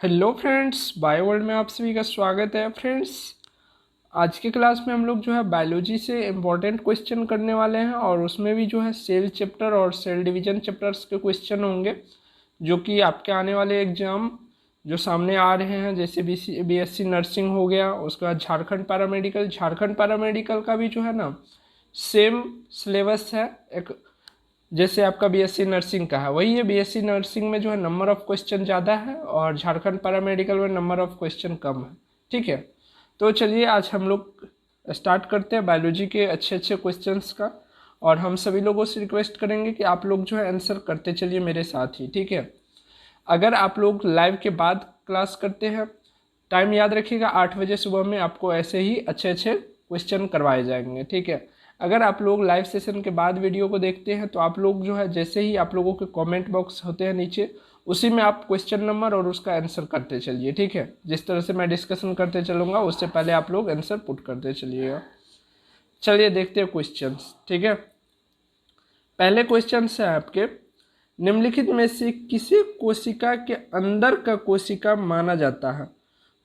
Hello friends, bio world में आप सभी का स्वागत है। फ्रेंड्स, आज की क्लास में हम लोग जो है बायोलॉजी से इम्पोर्टेंट क्वेश्चन करने वाले हैं और उसमें भी जो है सेल चैप्टर और सेल डिवीजन चैप्टर्स के क्वेश्चन होंगे जो कि आपके आने वाले एग्जाम जो सामने आ रहे हैं, जैसे बीएससी नर्सिंग हो गया, उसके बाद झारखंड पैरामेडिकल का भी जो है ना सेम सिलेबस है। एक जैसे आपका बीएससी नर्सिंग का है वही है। बीएससी नर्सिंग में जो है नंबर ऑफ क्वेश्चन ज़्यादा है और झारखंड पैरामेडिकल में नंबर ऑफ क्वेश्चन कम है। ठीक है, तो चलिए आज हम लोग स्टार्ट करते हैं बायोलॉजी के अच्छे अच्छे क्वेश्चंस का। और हम सभी लोगों से रिक्वेस्ट करेंगे कि आप लोग जो है आंसर करते चलिए मेरे साथ ही। ठीक है, अगर आप लोग लाइव के बाद क्लास करते हैं, टाइम याद रखिएगा 8 बजे सुबह में आपको ऐसे ही अच्छे अच्छे क्वेश्चन करवाए जाएंगे। ठीक है, अगर आप लोग लाइव सेशन के बाद वीडियो को देखते हैं तो आप लोग जो है जैसे ही आप लोगों के कमेंट बॉक्स होते हैं नीचे, उसी में आप क्वेश्चन नंबर और उसका आंसर करते चलिए। ठीक है, जिस तरह से मैं डिस्कशन करते चलूँगा उससे पहले आप लोग आंसर पुट करते चलिएगा। चलिए देखते हैं क्वेश्चंस। ठीक है, पहले क्वेश्चन है आपके, निम्नलिखित में से किसे कोशिका के अंदर का कोशिका माना जाता है?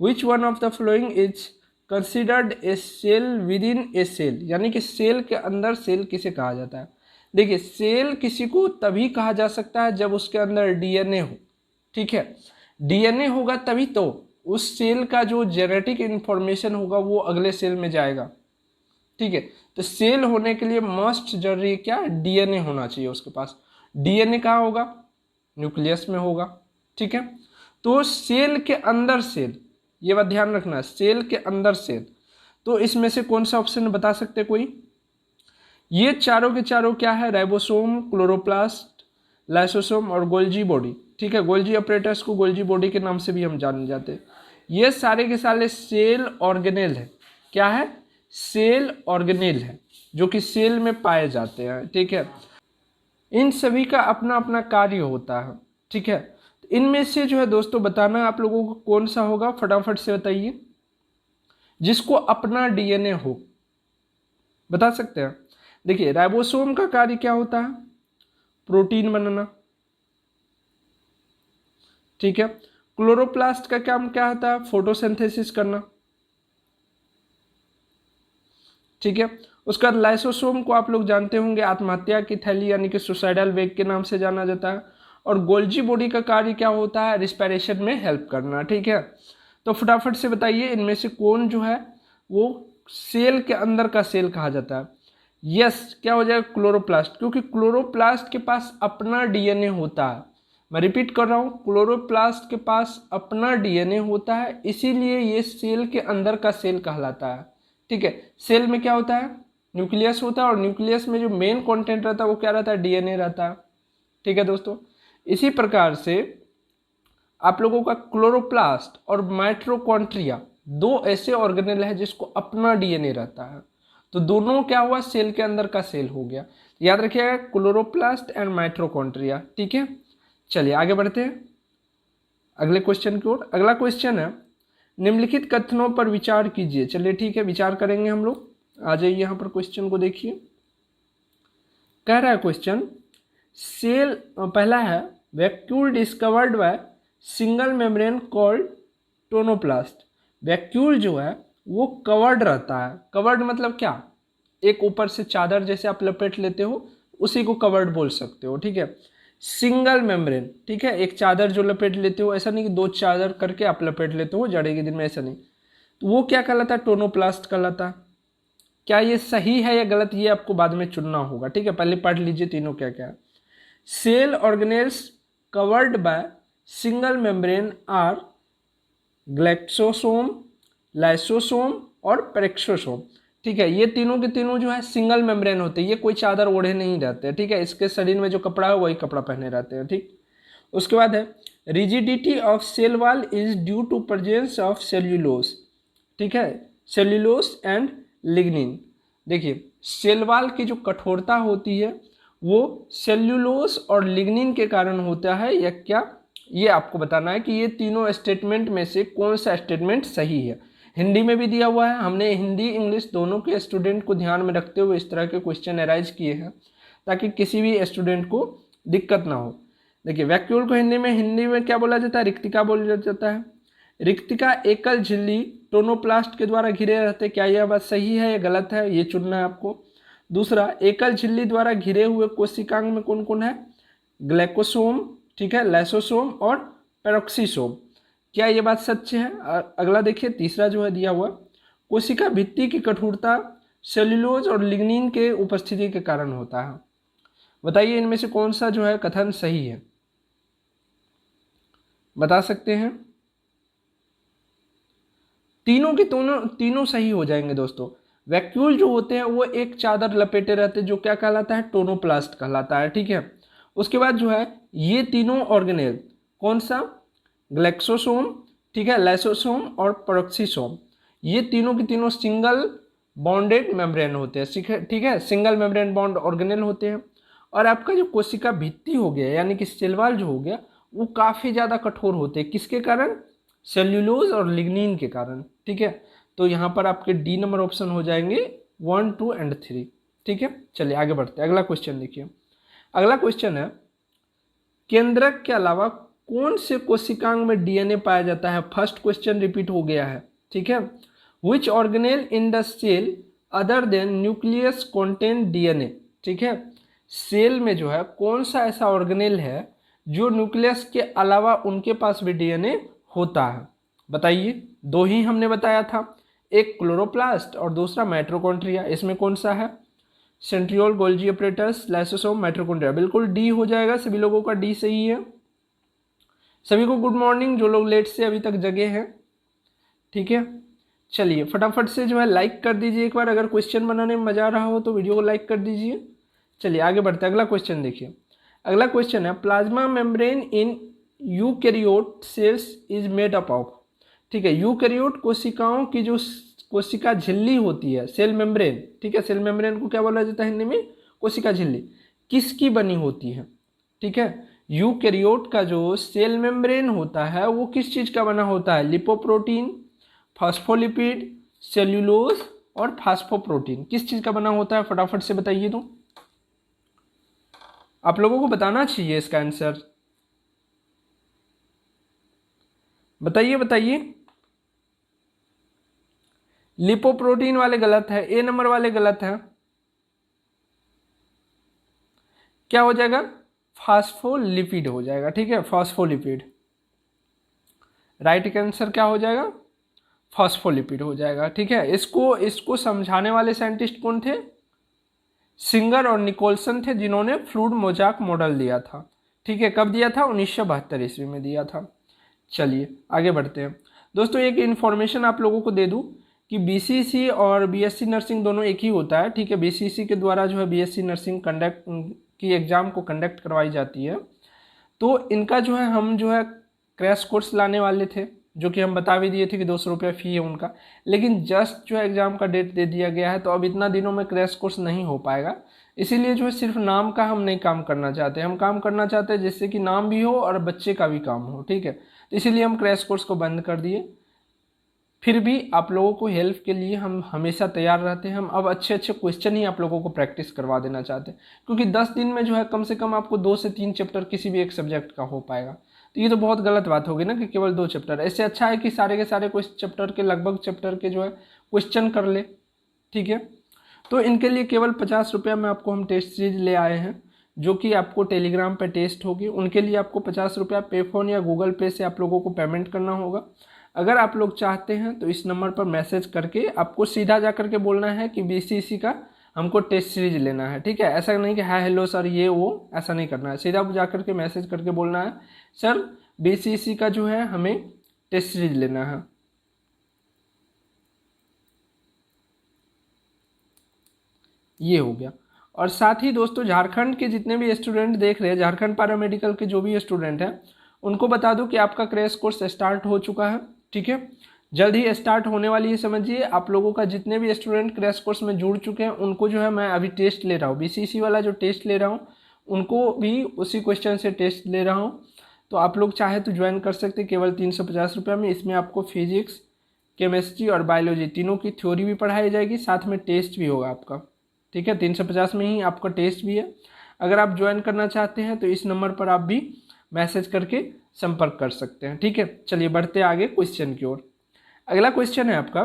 Which one of the following is considered a cell within a cell? यानी कि सेल के अंदर सेल किसे कहा जाता है? देखिए, सेल किसी को तभी कहा जा सकता है जब उसके अंदर डीएनए हो। ठीक है, डीएनए होगा तभी तो उस सेल का जो जेनेटिक इंफॉर्मेशन होगा वो अगले सेल में जाएगा। ठीक है, तो सेल होने के लिए मस्ट जरूरी क्या, डीएनए होना चाहिए उसके पास। डीएनए कहाँ होगा? न्यूक्लियस में होगा। ठीक है, तो सेल के अंदर सेल, ये बात ध्यान रखना, सेल के अंदर सेल। तो इसमें से कौन सा ऑप्शन बता सकते कोई? ये चारों के चारों क्या है? राइबोसोम, क्लोरोप्लास्ट, लाइसोसोम और गोल्जी बॉडी। ठीक है, गोल्जी अपरेटस को गोल्जी बॉडी के नाम से भी हम जाने जाते हैं। ये सारे के सारे सेल ऑर्गेनेल है। क्या है? सेल ऑर्गेनेल है, जो कि सेल में पाए जाते हैं। ठीक है, इन सभी का अपना अपना कार्य होता है। ठीक है, इनमें से जो है दोस्तों बताना आप लोगों को कौन सा होगा, फटाफट से बताइए। जिसको अपना डीएनए हो, बता सकते हैं? देखिए, राइबोसोम का कार्य क्या होता है? प्रोटीन बनाना। ठीक है, क्लोरोप्लास्ट का काम क्या होता है? फोटोसिंथेसिस करना। ठीक है, उसका लाइसोसोम को आप लोग जानते होंगे, आत्महत्या की थैली यानी कि सुसाइडल वेग के नाम से जाना जाता है। और गोल्जी बॉडी का कार्य क्या होता है? रिस्पिरेशन में हेल्प करना। ठीक है, तो फटाफट से बताइए इनमें से कौन जो है वो सेल के अंदर का सेल कहा जाता है? यस, क्या हो जाएगा? क्लोरोप्लास्ट, क्योंकि क्लोरोप्लास्ट के पास अपना डीएनए होता है। मैं रिपीट कर रहा हूँ, क्लोरोप्लास्ट के पास अपना डीएनए होता है, इसीलिए ये सेल के अंदर का सेल कहलाता है। ठीक है, सेल में क्या होता है? न्यूक्लियस होता है और न्यूक्लियस में जो मेन कंटेंट रहता है वो क्या रहता है? डीएनए रहता है। ठीक है दोस्तों, इसी प्रकार से आप लोगों का क्लोरोप्लास्ट और माइटोकॉन्ड्रिया दो ऐसे ऑर्गेनेल है जिसको अपना डीएनए रहता है। तो दोनों क्या हुआ? सेल के अंदर का सेल हो गया। याद रखिएगा, क्लोरोप्लास्ट एंड माइटोकॉन्ड्रिया। ठीक है, चलिए आगे बढ़ते हैं अगले क्वेश्चन की ओर। अगला क्वेश्चन है, निम्नलिखित कथनों पर विचार कीजिए। चलिए ठीक है, विचार करेंगे हम लोग। आ जाइए यहाँ पर, क्वेश्चन को देखिए। कह रहा है क्वेश्चन, सेल पहला है, vacuole discovered by single membrane called tonoplast. Vacuole जो है वो कवर्ड रहता है। कवर्ड मतलब क्या? एक ऊपर से चादर जैसे आप लपेट लेते हो, उसी को कवर्ड बोल सकते हो। ठीक है, सिंगल मेम्ब्रेन। ठीक है, एक चादर जो लपेट लेते हो, ऐसा नहीं कि दो चादर करके आप लपेट लेते हो जाड़े के दिन में, ऐसा नहीं। तो वो क्या कहलाता है? टोनोप्लास्ट कहलाता है। क्या ये सही है या गलत, ये आपको बाद में चुनना होगा। ठीक है, पहले पढ़ लीजिए तीनों क्या क्या है। Cell organelles covered by single membrane are glyoxysome, lysosome और पेरेक्सोसोम। ठीक है, ये तीनों के तीनों जो है सिंगल मेम्ब्रेन होते हैं, ये कोई चादर ओढ़े नहीं रहते हैं। ठीक है, इसके शरीर में जो कपड़ा है वही कपड़ा पहने रहते हैं। ठीक, उसके बाद है, rigidity of cell wall is due to presence of cellulose. ठीक है, सेल्यूलोस एंड लिग्निन। देखिए, सेल वॉल की जो कठोरता होती है वो सेल्यूलोस और लिग्निन के कारण होता है या क्या, ये आपको बताना है कि ये तीनों स्टेटमेंट में से कौन सा स्टेटमेंट सही है। हिंदी में भी दिया हुआ है, हमने हिंदी इंग्लिश दोनों के स्टूडेंट को ध्यान में रखते हुए इस तरह के क्वेश्चन अराइज किए हैं ताकि किसी भी स्टूडेंट को दिक्कत ना हो। देखिए वैक्यूल को हिंदी में क्या बोला जाता है, रिक्तिका बोला जाता है। रिक्तिका एकल झिल्ली टोनोप्लास्ट के द्वारा घिरे रहते, क्या यह बात सही है या गलत है, ये चुनना है आपको। दूसरा, एकल झिल्ली द्वारा घिरे हुए कोशिकांग में कौन कौन है, ग्लाइकोसोम, ठीक है, लाइसोसोम और पेरोक्सीसोम, क्या ये बात सच है। अगला देखिए तीसरा जो है दिया हुआ, कोशिका भित्ति की कठोरता सेल्यूलोज और लिग्निन के उपस्थिति के कारण होता है। बताइए इनमें से कौन सा जो है कथन सही है, बता सकते हैं। तीनों सही हो जाएंगे दोस्तों। वैक्यूल जो होते हैं वो एक चादर लपेटे रहते हैं जो क्या कहलाता है, टोनोप्लास्ट कहलाता है, ठीक है। उसके बाद जो है ये तीनों ऑर्गेनेल, कौन सा, ग्लाइकोसोम, ठीक है, लाइसोसोम और पेरोक्सीसोम, ये तीनों के तीनों सिंगल बॉन्डेड मेम्ब्रेन होते हैं, ठीक है, सिंगल मेम्ब्रेन बॉन्ड ऑर्गेनेल होते हैं। और आपका जो कोशिका भित्ति हो गया यानी कि सेल वॉल जो हो गया वो काफ़ी ज़्यादा कठोर होते हैं, किसके कारण, सेल्यूलोज और लिग्निन के कारण, ठीक है। तो यहाँ पर आपके डी नंबर ऑप्शन हो जाएंगे 1, 2 एंड 3, ठीक है। चलिए आगे बढ़ते हैं, अगला क्वेश्चन देखिए। अगला क्वेश्चन है, केंद्रक के अलावा कौन से कोशिकांग में डीएनए पाया जाता है। फर्स्ट क्वेश्चन रिपीट हो गया है, ठीक है। Which organelle in the cell other than nucleus contain DNA, ठीक है। सेल में जो है कौन सा ऐसा ऑर्गेनेल है जो न्यूक्लियस के अलावा उनके पास भी डीएनए होता है, बताइए। दो ही हमने बताया था, एक क्लोरोप्लास्ट और दूसरा माइटोकॉन्ड्रिया, इसमें कौन सा है, centriole, Golgi apparatus, lysosome, mitochondria, बिल्कुल डी हो जाएगा, सभी लोगों का डी सही है। सभी को गुड मॉर्निंग, जो लोग लेट से अभी तक जगे हैं, ठीक है। चलिए फटाफट से जो है लाइक कर दीजिए एक बार, अगर क्वेश्चन बनाने में मजा आ रहा हो तो वीडियो को लाइक कर दीजिए। चलिए आगे बढ़ते हैं, अगला क्वेश्चन देखिए। अगला क्वेश्चन है, plasma membrane in eukaryote cells is made up of, ठीक है। यूकैरियोट कोशिकाओं की जो कोशिका झिल्ली होती है, सेल मेम्ब्रेन, ठीक है, सेल मेम्ब्रेन को क्या बोला जाता है हिंदी में, कोशिका झिल्ली, किसकी बनी होती है, ठीक है। यूकैरियोट का जो सेल मेम्ब्रेन होता है वो किस चीज का बना होता है, लिपोप्रोटीन, फॉस्फोलिपिड, सेल्यूलोज और फास्फोप्रोटीन, किस चीज का बना होता है, फटाफट से बताइए। तो आप लोगों को बताना चाहिए इसका आंसर, बताइए बताइए। लिपोप्रोटीन वाले गलत है, ए नंबर वाले गलत है, क्या हो जाएगा, फास्फोलिपिड हो जाएगा, ठीक है, फास्फोलिपिड। राइट आंसर क्या हो जाएगा, फास्फोलिपिड हो जाएगा, ठीक है। इसको समझाने वाले साइंटिस्ट कौन थे, सिंगर और निकोलसन थे, जिन्होंने फ्लूइड मोजाक मॉडल दिया था, ठीक है। कब दिया था, 1972 ईस्वी में दिया था। चलिए आगे बढ़ते हैं दोस्तों। एक इन्फॉर्मेशन आप लोगों को दे दूं कि बीसीसी और बीएससी नर्सिंग दोनों एक ही होता है, ठीक है। बीसीसी के द्वारा जो है बीएससी नर्सिंग कंडक्ट की एग्ज़ाम को कंडक्ट करवाई जाती है। तो इनका जो है हम जो है क्रैश कोर्स लाने वाले थे, जो कि हम बता भी दिए थे कि 200 रुपया फ़ी है उनका, लेकिन जस्ट जो है एग्ज़ाम का डेट दे दिया गया है, तो अब इतना दिनों में क्रैश कोर्स नहीं हो पाएगा। इसीलिए जो है सिर्फ नाम का हम नहीं काम करना चाहते, हम काम करना चाहते हैं जिससे कि नाम भी हो और बच्चे का भी काम हो, ठीक है। तो इसीलिए हम क्रैश कोर्स को बंद कर दिए। फिर भी आप लोगों को हेल्प के लिए हम हमेशा तैयार रहते हैं। हम अब अच्छे अच्छे क्वेश्चन ही आप लोगों को प्रैक्टिस करवा देना चाहते हैं, क्योंकि 10 दिन में जो है कम से कम आपको 2 से 3 चैप्टर किसी भी एक सब्जेक्ट का हो पाएगा। तो ये तो बहुत गलत बात होगी ना कि केवल 2 चैप्टर, इससे अच्छा है कि सारे के सारे चैप्टर के लगभग चैप्टर के जो है क्वेश्चन कर ले, ठीक है। तो इनके लिए केवल 50 रुपया में आपको हम टेस्ट सीरीज ले आए हैं, जो कि आपको टेलीग्राम पे टेस्ट होगी। उनके लिए आपको 50 रुपया पे फोन या गूगल पे से आप लोगों को पेमेंट करना होगा। अगर आप लोग चाहते हैं तो इस नंबर पर मैसेज करके आपको सीधा जा करके बोलना है कि बीसीसी का हमको टेस्ट सीरीज लेना है, ठीक है। ऐसा नहीं कि हाय हेलो सर ये वो, ऐसा नहीं करना है। सीधा जा करके मैसेज करके बोलना है सर बीसीसी का जो है हमें टेस्ट सीरीज लेना है। ये हो गया। और साथ ही दोस्तों झारखंड के जितने भी स्टूडेंट देख रहे हैं, झारखंड पैरामेडिकल के जो भी स्टूडेंट हैं, उनको बता दूं कि आपका क्रैश कोर्स स्टार्ट हो चुका है, ठीक है। जल्द ही स्टार्ट होने वाली है, समझिए। आप लोगों का जितने भी स्टूडेंट क्रैश कोर्स में जुड़ चुके हैं उनको जो है मैं अभी टेस्ट ले रहा हूँ, बीसीसी वाला जो टेस्ट ले रहा हूँ उनको भी उसी क्वेश्चन से टेस्ट ले रहा हूँ। तो आप लोग चाहे तो ज्वाइन कर सकते हैं केवल 350 रुपये में। इसमें आपको फिजिक्स, केमिस्ट्री और बायोलॉजी तीनों की थ्योरी भी पढ़ाई जाएगी, साथ में टेस्ट भी होगा आपका, ठीक है। 350 में ही आपका टेस्ट भी है। अगर आप ज्वाइन करना चाहते हैं तो इस नंबर पर आप भी मैसेज करके संपर्क कर सकते हैं। ठीक है, चलिए बढ़ते आगे क्वेश्चन की ओर। अगला क्वेश्चन है आपका,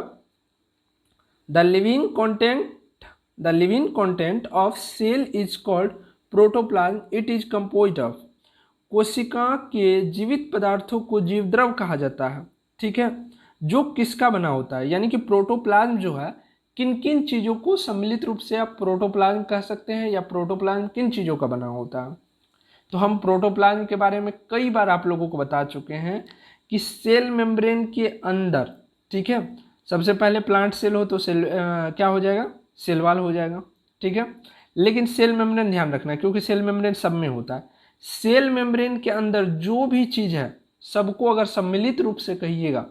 the living content of cell is called protoplasm, it is composed of. कोशिका के जीवित पदार्थों को जीवद्रव कहा जाता है। ठीक है, जो किसका बना होता है, यानी कि प्रोटोप्लाज्म जो है किन किन चीज़ों को सम्मिलित रूप से आप प्रोटोप्लाज्म कह सकते हैं, या प्रोटोप्लाज्म किन चीज़ों का बना होता है। तो हम प्रोटोप्लाज्म के बारे में कई बार आप लोगों को बता चुके हैं कि सेल मेम्ब्रेन के अंदर, ठीक है, सबसे पहले प्लांट सेल हो तो सेल क्या हो जाएगा, सेल वाल हो जाएगा। ठीक है, लेकिन सेल मेम्ब्रेन ध्यान रखना है, क्योंकि सेल मेम्ब्रेन सब में होता है। सेल मेम्ब्रेन के अंदर जो भी चीज़ है सबको अगर सम्मिलित रूप से कहिएगा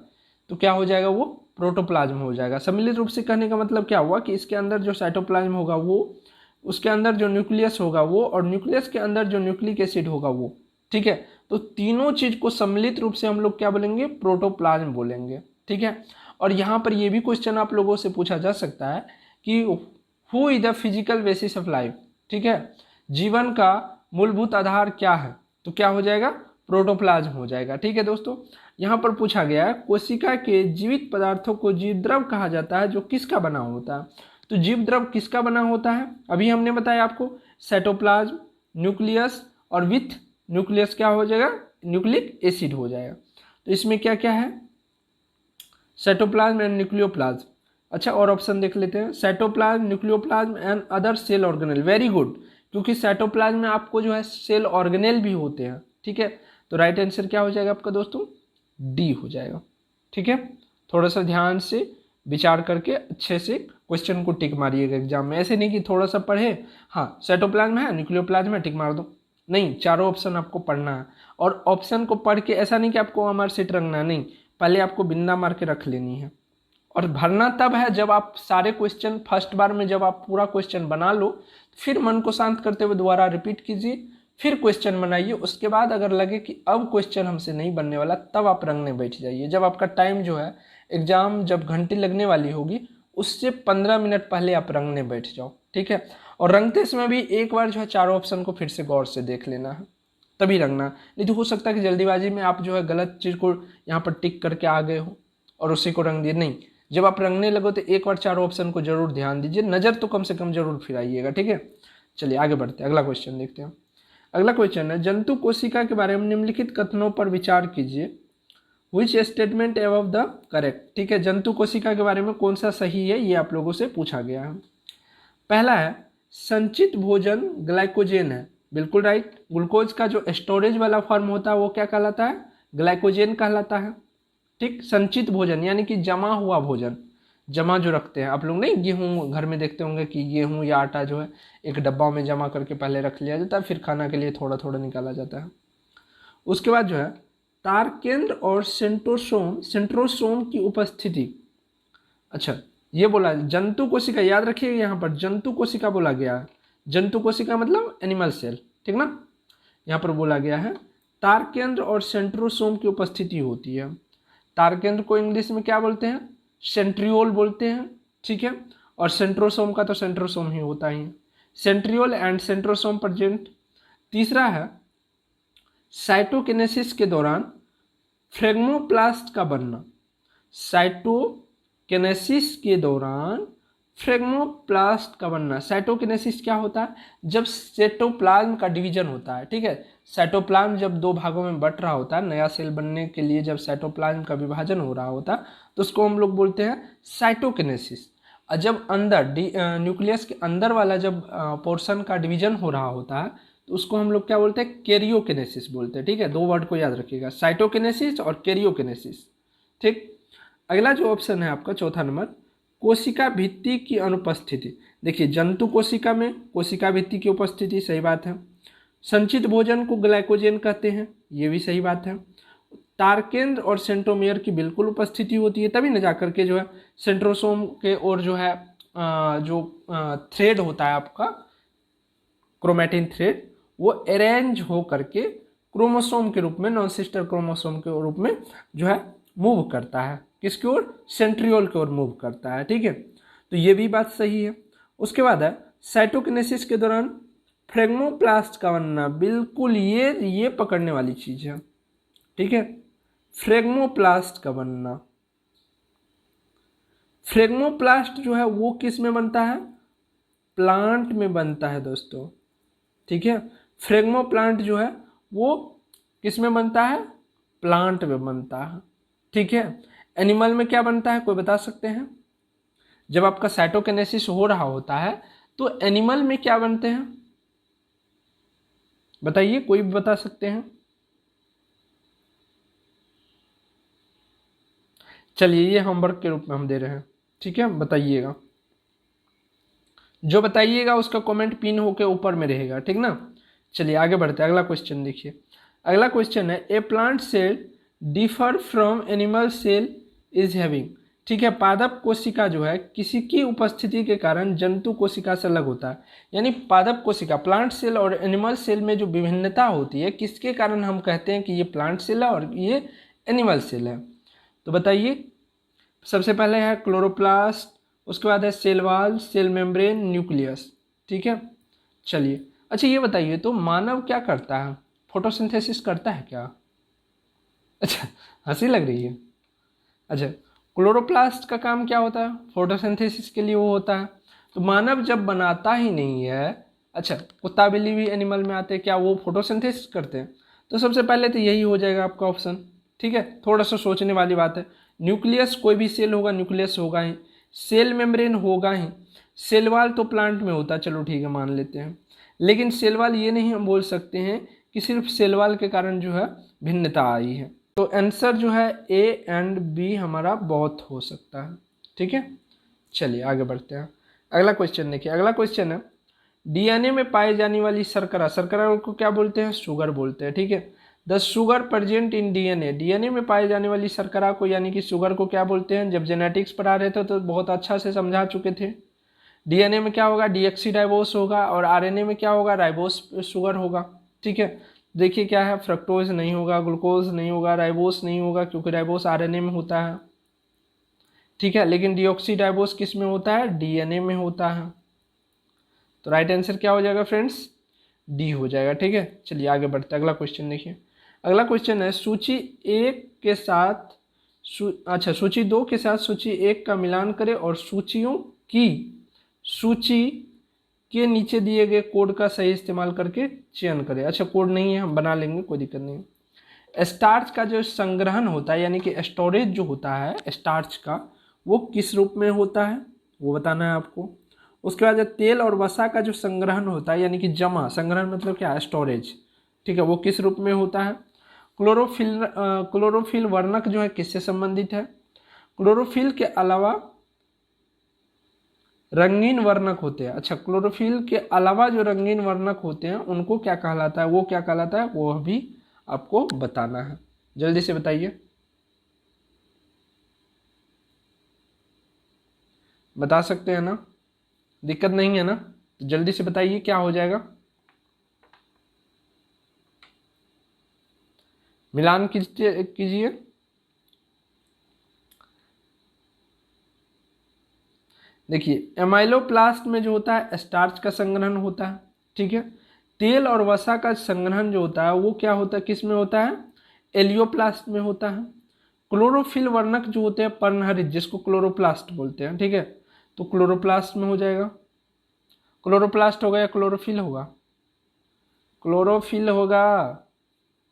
तो क्या हो जाएगा, वो प्रोटोप्लाज्म हो जाएगा। सम्मिलित रूप से कहने का मतलब क्या हुआ कि इसके अंदर जो साइटोप्लाज्म होगा वो, उसके अंदर जो न्यूक्लियस होगा वो, और न्यूक्लियस के अंदर जो न्यूक्लिक एसिड होगा वो। ठीक है, तो तीनों चीज को सम्मिलित रूप से हम लोग क्या बोलेंगे, प्रोटोप्लाज्म बोलेंगे। ठीक है, और यहाँ पर ये भी क्वेश्चन आप लोगों से पूछा जा सकता है कि who is the physical basis of life. ठीक है, जीवन का मूलभूत आधार क्या है, तो क्या हो जाएगा, प्रोटोप्लाज्म हो जाएगा। ठीक है दोस्तों, यहाँ पर पूछा गया है कोशिका के जीवित पदार्थों को जीवद्रव कहा जाता है जो किसका बना होता है। तो जीवद्रव किसका बना होता है, अभी हमने बताया आपको, साइटोप्लाज्म, न्यूक्लियस, और विथ न्यूक्लियस क्या हो जाएगा, न्यूक्लिक एसिड हो जाएगा। तो इसमें क्या क्या है, साइटोप्लाज्म एंड न्यूक्लियोप्लाज्म। अच्छा, और ऑप्शन देख लेते हैं, cytoplasm, nucleoplasm and other cell organelle. Very good, क्योंकि साइटोप्लाज्म में आपको जो है सेल ऑर्गेनेल भी होते हैं। ठीक है, तो राइट आंसर क्या हो जाएगा आपका दोस्तों, डी हो जाएगा। ठीक है, थोड़ा सा ध्यान से विचार करके अच्छे से क्वेश्चन को टिक मारिएगा एग्जाम में, ऐसे नहीं कि थोड़ा सा पढ़े, हाँ साइटोप्लाज्म है, न्यूक्लियोप्लाज्म है, टिक मार दो। नहीं, चारों ऑप्शन आपको पढ़ना है, और ऑप्शन को पढ़ के ऐसा नहीं कि आपको अमर सीट रखना, नहीं, पहले आपको बिंदा मार के रख लेनी है। और भरना तब है जब आप सारे क्वेश्चन फर्स्ट बार में जब आप पूरा क्वेश्चन बना लो, फिर मन को शांत करते हुए दोबारा रिपीट कीजिए, फिर क्वेश्चन बनाइए। उसके बाद अगर लगे कि अब क्वेश्चन हमसे नहीं बनने वाला, तब आप रंगने बैठ जाइए। जब आपका टाइम जो है, एग्जाम जब घंटी लगने वाली होगी उससे 15 मिनट पहले आप रंगने बैठ जाओ। ठीक है, और रंगते समय भी एक बार जो है चारों ऑप्शन को फिर से गौर से देख लेना है, तभी रंगना। नहीं तो हो सकता है कि जल्दीबाजी में आप जो है गलत चीज़ को यहाँ पर टिक करके आ गए हो और उसी को रंग दिए। नहीं, जब आप रंगने लगो तो एक बार चारों ऑप्शन को जरूर ध्यान दीजिए, नज़र तो कम से कम जरूर फिराइएगा। ठीक है, चलिए आगे बढ़ते हैं, अगला क्वेश्चन देखते हैं। अगला क्वेश्चन है, जंतु कोशिका के बारे में निम्नलिखित कथनों पर विचार कीजिए, which statement above the correct. ठीक है, जंतु कोशिका के बारे में कौन सा सही है, ये आप लोगों से पूछा गया है। पहला है, संचित भोजन ग्लाइकोजेन है, बिल्कुल राइट। ग्लूकोज का जो स्टोरेज वाला फॉर्म होता है वो क्या कहलाता है, ग्लाइकोजेन कहलाता है। ठीक, संचित भोजन यानी कि जमा हुआ भोजन, जमा जो रखते हैं आप लोग, नहीं गेहूँ घर में देखते होंगे कि गेहूँ या आटा जो है एक डब्बा में जमा करके पहले रख लिया जाता है, फिर खाना के लिए थोड़ा थोड़ा निकाला जाता है। उसके बाद जो है तार केंद्र और सेंट्रोसोम की उपस्थिति। अच्छा, ये बोला जंतु कोशिका, याद रखिए यहाँ पर जंतु कोशिका बोला गया है, जंतु कोशिका मतलब एनिमल सेल, ठीक ना। यहाँ पर बोला गया है तार केंद्र और सेंट्रोसोम की उपस्थिति होती है। तार केंद्र को इंग्लिश में क्या बोलते हैं, सेंट्रियोल बोलते हैं। ठीक है, और सेंट्रोसोम का तो सेंट्रोसोम ही होता ही है, सेंट्रियोल एंड सेंट्रोसोम प्रेजेंट। तीसरा है साइटोकिनेसिस के दौरान फ्रेगमोप्लास्ट का बनना। साइटोकिनेसिस के दौरान फ्रेगमोप्लास्ट का बनना। साइटोकिनेसिस क्या होता है, जब साइटोप्लाज्म का डिवीजन होता है। ठीक है, साइटोप्लाज्म जब दो भागों में बट रहा होता है, नया सेल बनने के लिए जब साइटोप्लाज्म का विभाजन हो रहा होता है तो उसको हम लोग बोलते हैं साइटोकिनेसिस। और जब अंदर न्यूक्लियस के अंदर वाला जब पोर्शन का डिवीजन हो रहा होता है तो उसको हम लोग क्या बोलते हैं, कैरियोकिनेसिस बोलते हैं। ठीक है, दो वर्ड को याद रखिएगा, साइटोकिनेसिस और कैरियोकिनेसिस। ठीक, अगला जो ऑप्शन है आपका चौथा नंबर, कोशिका भित्ति की अनुपस्थिति। देखिए जंतु कोशिका में कोशिका भित्ति की उपस्थिति, सही बात है। संचित भोजन को ग्लाइकोजेन कहते हैं, ये भी सही बात है। तार केंद्र और सेंट्रोमियर की बिल्कुल उपस्थिति होती है, तभी न जाकर के जो है सेंट्रोसोम के और जो है जो थ्रेड होता है आपका क्रोमैटिन थ्रेड, वो अरेंज हो करके क्रोमोसोम के रूप में, नॉन सिस्टर क्रोमोसोम के रूप में जो है मूव करता है, किसकी ओर, सेंट्रियोल की ओर मूव करता है। ठीक है, तो ये भी बात सही है। उसके बाद है साइटोकिनेसिस के दौरान फ्रेगमोप्लास्ट का बनना, बिल्कुल ये पकड़ने वाली चीज है, ठीक है। फ्रेगमोप्लास्ट का बनना, फ्रेगमोप्लास्ट जो है वो किस में बनता है, प्लांट में बनता है दोस्तों, ठीक है। फ्रेगमोप्लांट जो है वो किस में बनता है, प्लांट में बनता है, ठीक है। एनिमल में क्या बनता है, कोई बता सकते हैं? जब आपका साइटोकिनेसिस हो रहा होता है तो एनिमल में क्या बनते हैं, बताइए, कोई भी बता सकते हैं? चलिए ये होमवर्क के रूप में हम दे रहे हैं, ठीक है, बताइएगा। जो बताइएगा उसका कमेंट पिन होके ऊपर में रहेगा, ठीक ना। चलिए आगे बढ़ते हैं, अगला क्वेश्चन देखिए। अगला क्वेश्चन है, a plant cell differ from animal cell is having, ठीक है। पादप कोशिका जो है किसी की उपस्थिति के कारण जंतु कोशिका से अलग होता है, यानी पादप कोशिका, प्लांट सेल और एनिमल सेल में जो विभिन्नता होती है किसके कारण हम कहते हैं कि ये प्लांट सेल है और ये एनिमल सेल है। तो बताइए, सबसे पहले है क्लोरोप्लास्ट, उसके बाद है cell wall, cell membrane, nucleus, ठीक है। चलिए अच्छा ये बताइए तो मानव क्या करता है, फोटोसिंथेसिस करता है क्या? अच्छा हंसी लग रही है। अच्छा, क्लोरोप्लास्ट का काम क्या होता है, फोटोसिंथेसिस के लिए वो होता है। तो मानव जब बनाता ही नहीं है, अच्छा कुत्ता बिल्ली भी एनिमल में आते हैं, क्या वो फोटोसिंथेसिस करते हैं? तो सबसे पहले तो यही हो जाएगा आपका ऑप्शन, ठीक है। थोड़ा सा सोचने वाली बात है। न्यूक्लियस, कोई भी सेल होगा न्यूक्लियस होगा ही, सेल मेम्ब्रेन होगा ही, सेल वाल तो प्लांट में होता है, चलो ठीक है मान लेते हैं। लेकिन सेल वाल ये नहीं हम बोल सकते हैं कि सिर्फ सेल वाल के कारण जो है भिन्नता आई है। तो आंसर जो है ए एंड बी हमारा बहुत हो सकता है, ठीक है। चलिए आगे बढ़ते हैं, अगला क्वेश्चन देखिए। अगला क्वेश्चन है, डीएनए में पाई जाने वाली शर्करा, शर्करा को क्या बोलते हैं, शुगर बोलते हैं, ठीक है। The sugar present in DNA, DNA में पाई जाने वाली शर्करा को यानी कि शुगर को क्या बोलते हैं? जब जेनेटिक्स पढ़ा रहे थे तो बहुत अच्छा से समझा चुके थे। डीएनए में क्या होगा, डीऑक्सीराइबोस होगा, और आरएनए में क्या होगा, राइबोस शुगर होगा, ठीक है। देखिए क्या है, फ्रक्टोज नहीं होगा, ग्लूकोज नहीं होगा, राइबोस नहीं होगा, क्योंकि राइबोस आरएनए में होता है, ठीक है। लेकिन डीऑक्सीराइबोस किस में होता है, डीएनए में होता है। तो राइट आंसर क्या हो जाएगा फ्रेंड्स, डी हो जाएगा, ठीक है। चलिए आगे बढ़ते हैं, अगला क्वेश्चन देखिए। अगला क्वेश्चन है, सूची एक के साथ अच्छा सूची दो के साथ सूची एक का मिलान करें और सूचियों की सूची के नीचे दिए गए कोड का सही इस्तेमाल करके चयन करें। अच्छा कोड नहीं है, हम बना लेंगे, कोई दिक्कत नहीं। स्टार्च का जो संग्रहण होता है यानी कि स्टोरेज जो होता है स्टार्च का, वो किस रूप में होता है वो बताना है आपको। उसके बाद तेल और वसा का जो संग्रहण होता है यानी कि जमा, संग्रहण मतलब क्या है, स्टोरेज, ठीक है, वो किस रूप में होता है। क्लोरोफिल वर्णक जो है किससे संबंधित है। क्लोरोफिल के अलावा रंगीन वर्णक होते हैं, अच्छा क्लोरोफिल के अलावा जो रंगीन वर्णक होते हैं उनको क्या कहलाता है, वो क्या कहलाता है, वो भी आपको बताना है, जल्दी से बताइए, बता सकते हैं ना, दिक्कत नहीं है ना, तो जल्दी से बताइए क्या हो जाएगा। मिलान कीजिए। देखिए एमाइलोप्लास्ट में जो होता है स्टार्च का संग्रहण होता है, ठीक है। तेल और वसा का संग्रहण जो होता है वो क्या होता है, किस में होता है, एलियोप्लास्ट में होता है। क्लोरोफिल वर्णक जो होते हैं पर्णहरित, जिसको क्लोरोप्लास्ट बोलते हैं, ठीक है, तो क्लोरोप्लास्ट में हो जाएगा। क्लोरोप्लास्ट होगा या क्लोरोफिल होगा, क्लोरोफिल होगा,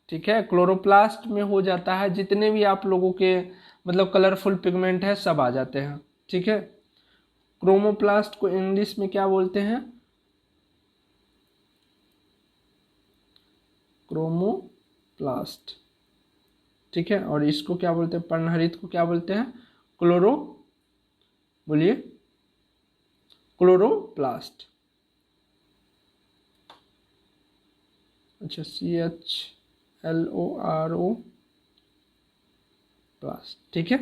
ठीक है। क्लोरोप्लास्ट में हो जाता है, जितने भी आप लोगों के मतलब कलरफुल पिगमेंट है सब आ जाते हैं, ठीक है। क्रोमोप्लास्ट को इंग्लिश में क्या बोलते हैं, क्रोमोप्लास्ट, ठीक है। और इसको क्या बोलते हैं, पर्णहरित को क्या बोलते हैं, बोलिए, क्लोरोप्लास्ट, अच्छा CHLORO प्लास्ट, ठीक है।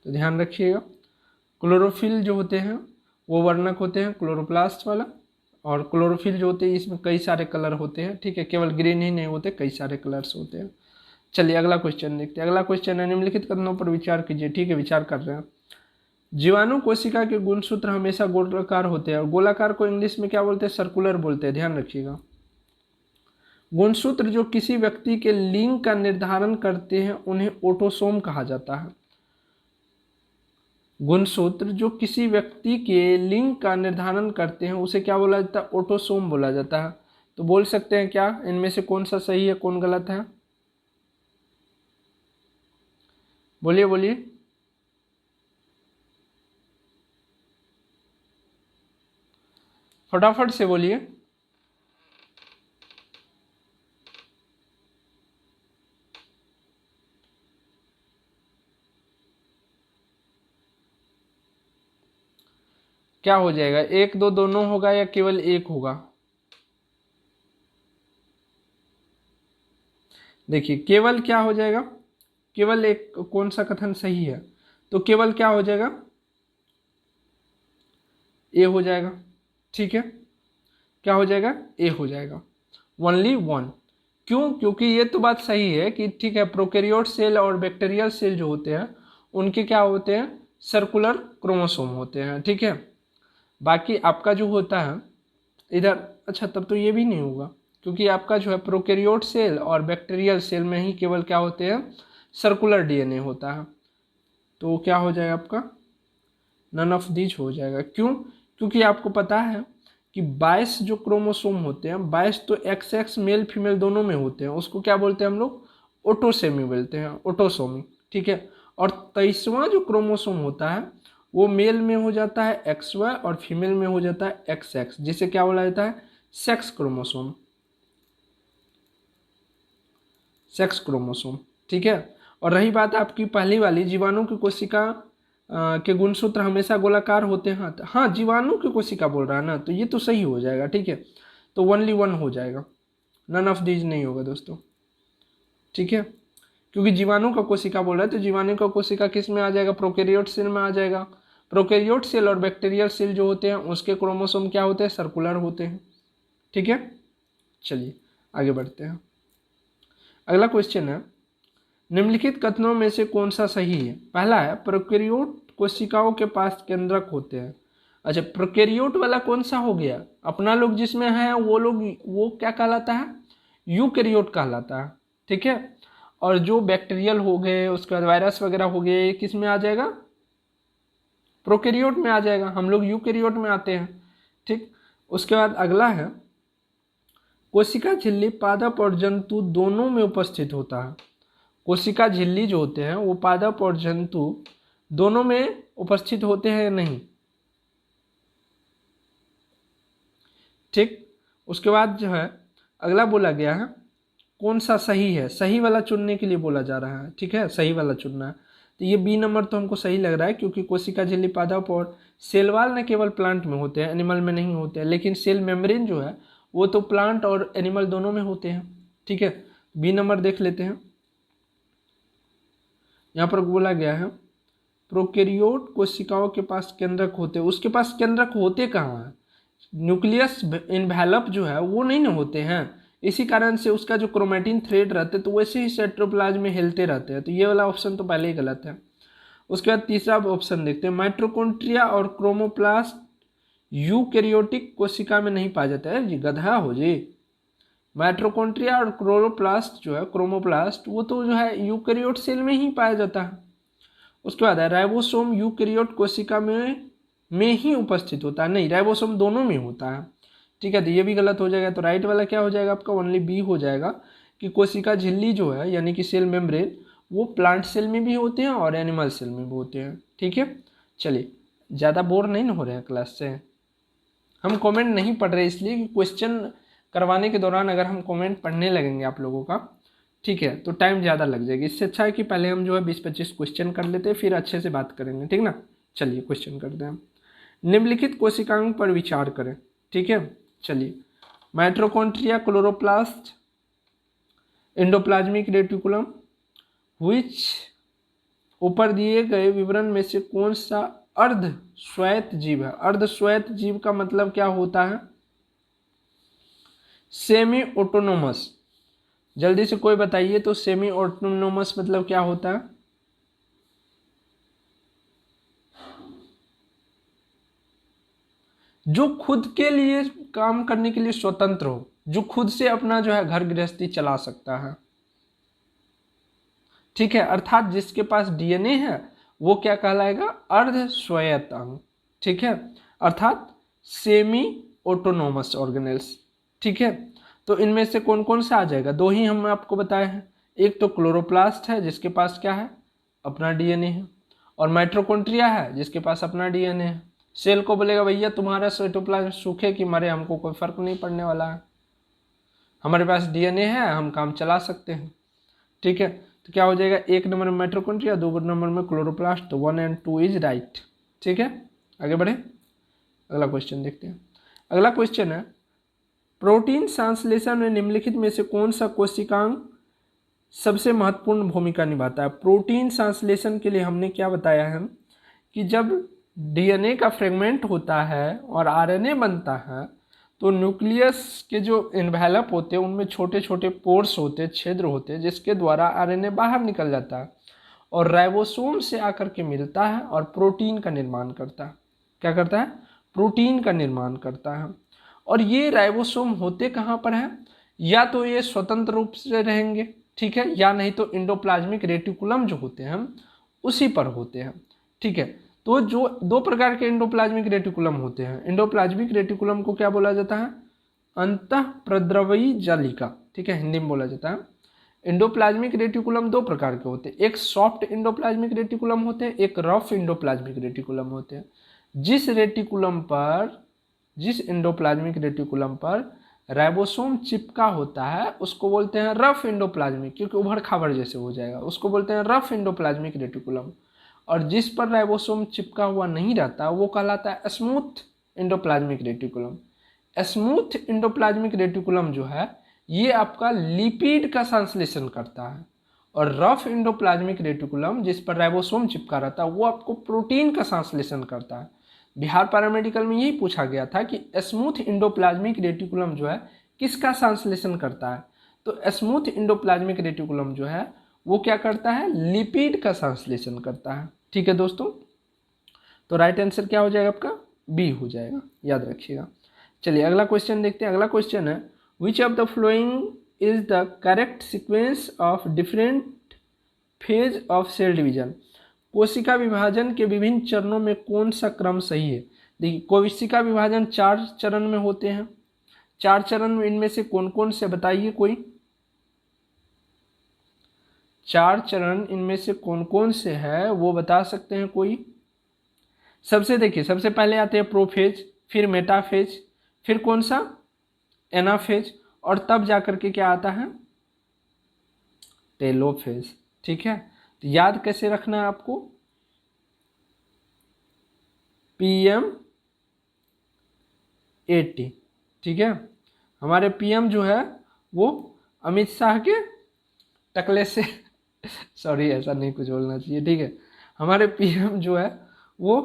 तो ध्यान रखिएगा, क्लोरोफिल जो होते हैं वो वर्णक होते हैं क्लोरोप्लास्ट वाला, और क्लोरोफिल जो होते हैं इसमें कई सारे कलर होते हैं, ठीक है, केवल ग्रीन ही नहीं होते, कई सारे कलर्स होते हैं। चलिए अगला क्वेश्चन देखते हैं। अगला क्वेश्चन है, निम्नलिखित कथनों पर विचार कीजिए, ठीक है, विचार कर रहे हैं। जीवाणु कोशिका के गुणसूत्र हमेशा गोलाकार होते हैं, और गोलाकार को इंग्लिश में क्या बोलते हैं? सर्कुलर बोलते हैं, ध्यान रखिएगा। गुणसूत्र जो किसी व्यक्ति के लिंग का निर्धारण करते हैं उन्हें ऑटोसोम कहा जाता है। गुणसूत्र जो किसी व्यक्ति के लिंग का निर्धारण करते हैं उसे क्या बोला जाता है? ऑटोसोम बोला जाता है। तो बोल सकते हैं क्या इनमें से कौन सा सही है, कौन गलत है? बोलिए बोलिए। फटाफट से बोलिए। क्या हो जाएगा? एक दो दोनों होगा या केवल एक होगा? देखिए केवल क्या हो जाएगा? केवल एक, कौन सा कथन सही है? तो केवल क्या हो जाएगा? ए हो जाएगा। ठीक है, क्या हो जाएगा? ए हो जाएगा, ओनली वन। क्यों? क्योंकि ये तो बात सही है कि ठीक है, प्रोकैरियोट सेल और बैक्टीरियल सेल जो होते हैं उनके क्या होते हैं? सर्कुलर क्रोमोसोम होते हैं। ठीक है, बाकी आपका जो होता है इधर, अच्छा तब तो ये भी नहीं होगा, क्योंकि आपका जो है प्रोकैरियोट सेल और बैक्टीरियल सेल में ही केवल क्या होते हैं? सर्कुलर डीएनए होता है। तो क्या हो जाएगा आपका? नन ऑफ दीज हो जाएगा। क्यों? क्योंकि आपको पता है कि 22 जो क्रोमोसोम होते हैं, 22 तो एक्स एक्स मेल फीमेल दोनों में होते हैं, उसको क्या बोलते हैं हम लोग? ऑटोसेमी बोलते हैं, ऑटोसोमी। ठीक है, और 23वां जो क्रोमोसोम होता है वो मेल में हो जाता है एक्स वाई और फीमेल में हो जाता है एक्स एक्स, जिसे क्या बोला जाता है? Sex chromosome. Sex chromosome. ठीक है, और रही बात आपकी पहली वाली, जीवाणु की कोशिका के गुणसूत्र हमेशा गोलाकार होते हैं। हाँ, जीवाणु की कोशिका बोल रहा है ना, तो ये तो सही हो जाएगा। ठीक है, तो ओनली वन हो जाएगा, नन ऑफ दीज नहीं होगा दोस्तों। ठीक है, क्योंकि जीवाणु का कोशिका बोल रहा है तो जीवाणु का कोशिका किस में आ जाएगा? प्रोकैरियोट सेल में आ जाएगा। प्रोकैरियोट सेल और बैक्टीरियल सेल जो होते हैं उसके क्रोमोसोम क्या होते हैं? सर्कुलर होते हैं। ठीक है, चलिए आगे बढ़ते हैं। अगला क्वेश्चन है, निम्नलिखित कथनों में से कौन सा सही है? पहला है, प्रोकैरियोट कोशिकाओं के पास केंद्रक होते हैं। अच्छा, प्रोकैरियोट वाला कौन सा हो गया? अपना लोग जिसमें है वो लोग, वो क्या कहलाता है? यूकैरियोट कहलाता है। ठीक है, और जो बैक्टीरियल हो गए, उसके बाद वायरस वगैरह हो गए, ये किस में आ जाएगा? प्रोकैरियोट में आ जाएगा। हम लोग यूकैरियोट में आते हैं। ठीक, उसके बाद अगला है, कोशिका झिल्ली पादप और जंतु दोनों में उपस्थित होता है। कोशिका झिल्ली जो होते हैं वो पादप और जंतु दोनों में उपस्थित होते हैं या नहीं? ठीक, उसके बाद जो है अगला बोला गया है, कौन सा सही है? सही वाला चुनने के लिए बोला जा रहा है। ठीक है, सही वाला चुनना है। तो ये बी नंबर तो हमको सही लग रहा है, क्योंकि कोशिका झिल्ली पादप और सेलवाल न केवल प्लांट में होते हैं, एनिमल में नहीं होते हैं, लेकिन सेल मेम्ब्रेन जो है वो तो प्लांट और एनिमल दोनों में होते हैं। ठीक है, बी नंबर देख लेते हैं। यहाँ पर बोला गया है प्रोकैरियोट कोशिकाओं के पास केंद्रक होते हैं। उसके पास केंद्रक होते कहाँ हैं? न्यूक्लियस इन्वेलप जो है वो नहीं ना होते हैं, इसी कारण से उसका जो क्रोमेटिन थ्रेड रहते हैं तो वैसे ही साइटोप्लाज्म में हिलते रहते हैं। तो ये वाला ऑप्शन तो पहले ही गलत है। उसके बाद तीसरा ऑप्शन देखते हैं, माइटोकॉन्ड्रिया और क्रोमोप्लास्ट यूकैरियोटिक कोशिका में नहीं पाया जाता है। जी गधा हो जी। माइटोकॉन्ड्रिया और क्लोरोप्लास्ट जो है, क्रोमोप्लास्ट, वो तो जो है यूकैरियोट सेल में ही पाया जाता है। उसके बाद है राइबोसोम यूकैरियोट कोशिका में ही उपस्थित होता है। नहीं, राइबोसोम दोनों में होता है। ठीक है, तो ये भी गलत हो जाएगा। तो राइट वाला क्या हो जाएगा आपका? ओनली बी हो जाएगा, कि कोशिका झिल्ली जो है यानी कि सेल मेम्ब्रेन वो प्लांट सेल में भी होते हैं और एनिमल सेल में भी होते हैं। ठीक है, चलिए ज़्यादा बोर नहीं हो रहे हैं क्लास से। हम कमेंट नहीं पढ़ रहे इसलिए कि क्वेश्चन करवाने के दौरान अगर हम कमेंट पढ़ने लगेंगे आप लोगों का, ठीक है, तो टाइम ज़्यादा लग जाएगी। इससे अच्छा है कि पहले हम जो है 20-25 क्वेश्चन कर लेते हैं, फिर अच्छे से बात करेंगे। ठीक ना, चलिए क्वेश्चन करते हैं हम। निम्नलिखित कोशिकाओं पर विचार करें। ठीक है, चलिए, mitochondria, chloroplast, endoplasmic reticulum, which ऊपर दिए गए विवरण में से कौन सा अर्ध स्वायत्त जीव है? अर्ध स्वायत्त जीव का मतलब क्या होता है? Semi autonomous. जल्दी से कोई बताइए तो सेमी ऑटोनोमस मतलब क्या होता है? जो खुद के लिए काम करने के लिए स्वतंत्र हो, जो खुद से अपना जो है घर गृहस्थी चला सकता है, ठीक है। अर्थात जिसके पास डीएनए है वो क्या कहलाएगा, अर्ध स्वायत्त अंग, ठीक है, अर्थात सेमी ऑटोनोमस ऑर्गेनेल्स, ठीक है। तो इनमें से कौन कौन सा आ जाएगा, दो ही हम आपको बताए हैं, एक तो क्लोरोप्लास्ट है जिसके पास क्या है, अपना डीएनए है, और माइटोकॉन्ड्रिया है जिसके पास अपना डीएनए है। सेल को बोलेगा भैया तुम्हारा साइटोप्लाज्म सूखे कि मरे हमको कोई फर्क नहीं पड़ने वाला है, हमारे पास डीएनए है, हम काम चला सकते हैं, ठीक है। तो क्या हो जाएगा, एक नंबर में माइटोकॉन्ड्रिया, दो नंबर में क्लोरोप्लास्ट, तो 1 और 2 इज राइट, ठीक है। आगे बढ़े, अगला क्वेश्चन देखते हैं। अगला क्वेश्चन है, प्रोटीन संश्लेषण में निम्नलिखित में से कौन सा कोशिकांग सबसे महत्वपूर्ण भूमिका निभाता है। प्रोटीन संश्लेषण के लिए हमने क्या बताया है कि जब डीएनए का फ्रेगमेंट होता है और आरएनए बनता है तो न्यूक्लियस के जो इन्वेलप होते हैं उनमें छोटे छोटे पोर्स होते हैं, छिद्र होते हैं, जिसके द्वारा आरएनए बाहर निकल जाता है और राइबोसोम से आकर के मिलता है और प्रोटीन का निर्माण करता है। क्या करता है, प्रोटीन का निर्माण करता है। और ये राइबोसोम होते कहाँ पर हैं, या तो ये स्वतंत्र रूप से रहेंगे, ठीक है, या नहीं तो एंडोप्लाज्मिक रेटिकुलम जो होते हैं उसी पर होते हैं, ठीक है। तो जो दो प्रकार के एंडोप्लाज्मिक रेटिकुलम होते हैं, एंडोप्लाज्मिक रेटिकुलम को क्या बोला जाता है, अंतःप्रद्रवी जालिका, ठीक है, हिंदी में बोला जाता है। एंडोप्लाज्मिक रेटिकुलम दो प्रकार के होते हैं, एक सॉफ्ट एंडोप्लाज्मिक रेटिकुलम होते हैं, एक रफ एंडोप्लाज्मिक रेटिकुलम होते हैं। जिस एंडोप्लाज्मिक रेटिकुलम पर राइबोसोम चिपका होता है उसको बोलते हैं रफ एंडोप्लाज्मिक, क्योंकि उभड़ खाबड़ जैसे हो जाएगा, उसको बोलते हैं रफ एंडोप्लाज्मिक रेटिकुलम। और जिस पर राइबोसोम चिपका हुआ नहीं रहता वो कहलाता है smooth endoplasmic reticulum. Smooth endoplasmic reticulum जो है ये आपका लिपिड का संश्लेषण करता है, और रफ एंडोप्लाज्मिक रेटिकुलम जिस पर राइबोसोम चिपका रहता है वो आपको प्रोटीन का संश्लेषण करता है। बिहार पैरामेडिकल में यही पूछा गया था कि स्मूथ एंडोप्लाज्मिक रेटिकुलम जो है किसका संश्लेषण करता है, तो स्मूथ एंडोप्लाज्मिक रेटिकुलम जो है वो क्या करता है, लिपिड का संश्लेषण करता है, ठीक है दोस्तों। तो राइट आंसर क्या हो जाएगा आपका, बी हो जाएगा, याद रखिएगा। चलिए अगला क्वेश्चन देखते हैं। अगला क्वेश्चन है, which of the following is the correct sequence of different phase of cell division. कोशिका विभाजन के विभिन्न चरणों में कौन सा क्रम सही है। देखिए कोशिका विभाजन 4 चरण में होते हैं, 4 चरण में इनमें से कौन कौन से बताइए, कोई 4 चरण इनमें से कौन कौन से है वो बता सकते हैं कोई। सबसे देखिए, सबसे पहले आते हैं प्रोफेज, फिर मेटाफेज, फिर कौन सा, एनाफेज, और तब जाकर के क्या आता है, टेलोफेज, ठीक है। तो याद कैसे रखना है आपको, PM 80, ठीक है। हमारे PM जो है वो अमित शाह के टकले से सॉरी ऐसा नहीं कुछ बोलना चाहिए, ठीक है। हमारे PM जो है वो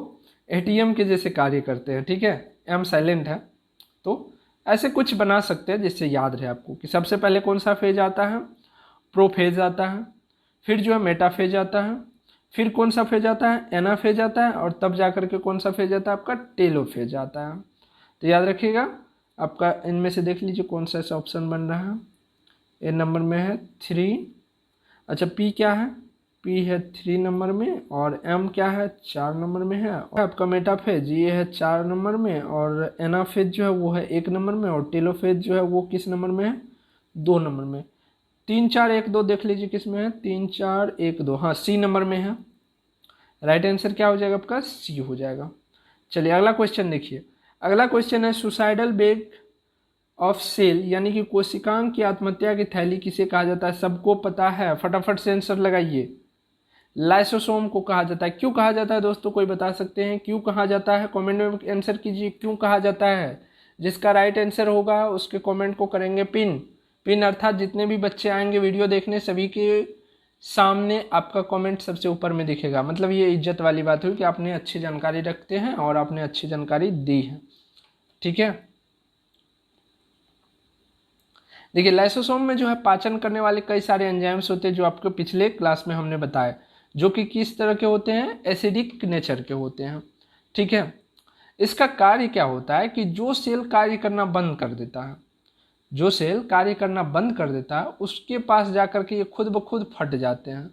ATM के जैसे कार्य करते हैं, ठीक है, M साइलेंट है, तो ऐसे कुछ बना सकते हैं जिससे याद रहे आपको कि सबसे पहले कौन सा फेज आता है, प्रोफेज आता है, फिर जो है मेटाफेज आता है, फिर कौन सा फेज आता है, एनाफेज आता है, और तब जाकर के कौन सा फेज आता है आपका, टेलोफेज आता है। तो याद रखिएगा आपका इनमें से देख लीजिए कौन सा ऐसा ऑप्शन बन रहा है। ए नंबर में है 3, अच्छा P क्या है, P है 3 नंबर में, और M क्या है 4 नंबर में है। और आपका मेटाफेज ये है 4 नंबर में, और एनाफेज जो है वो है 1 नंबर में, और टेलोफेज जो है वो किस नंबर में है, 2 नंबर में। 3 4 1 2 देख लीजिए किस में है, 3 4 1 2, हाँ C नंबर में है। राइट आंसर क्या हो जाएगा आपका, C हो जाएगा। चलिए अगला क्वेश्चन देखिए। अगला क्वेश्चन है, सुसाइडल बैग ऑफ सेल यानी कि कोशिकांग की आत्महत्या की थैली किसे कहा जाता है। सबको पता है, फटाफट से आंसर लगाइए। लाइसोसोम को कहा जाता है। क्यों कहा जाता है दोस्तों, कोई बता सकते हैं क्यों कहा जाता है, कमेंट में आंसर कीजिए क्यों कहा जाता है। जिसका राइट आंसर होगा उसके कमेंट को करेंगे पिन। पिन अर्थात जितने भी बच्चे आएंगे वीडियो देखने सभी के सामने आपका कमेंट सबसे ऊपर में दिखेगा। मतलब ये इज्जत वाली बात हुई कि आपने अच्छी जानकारी रखते हैं और आपने अच्छी जानकारी दी है, ठीक है। देखिए लाइसोसोम में जो है पाचन करने वाले कई सारे एंजाइम्स होते हैं जो आपको पिछले क्लास में हमने बताए, जो कि किस तरह के होते हैं, एसिडिक नेचर के होते हैं, ठीक है। इसका कार्य क्या होता है कि जो सेल कार्य करना बंद कर देता है, जो सेल कार्य करना बंद कर देता है उसके पास जाकर के ये खुद ब खुद फट जाते हैं।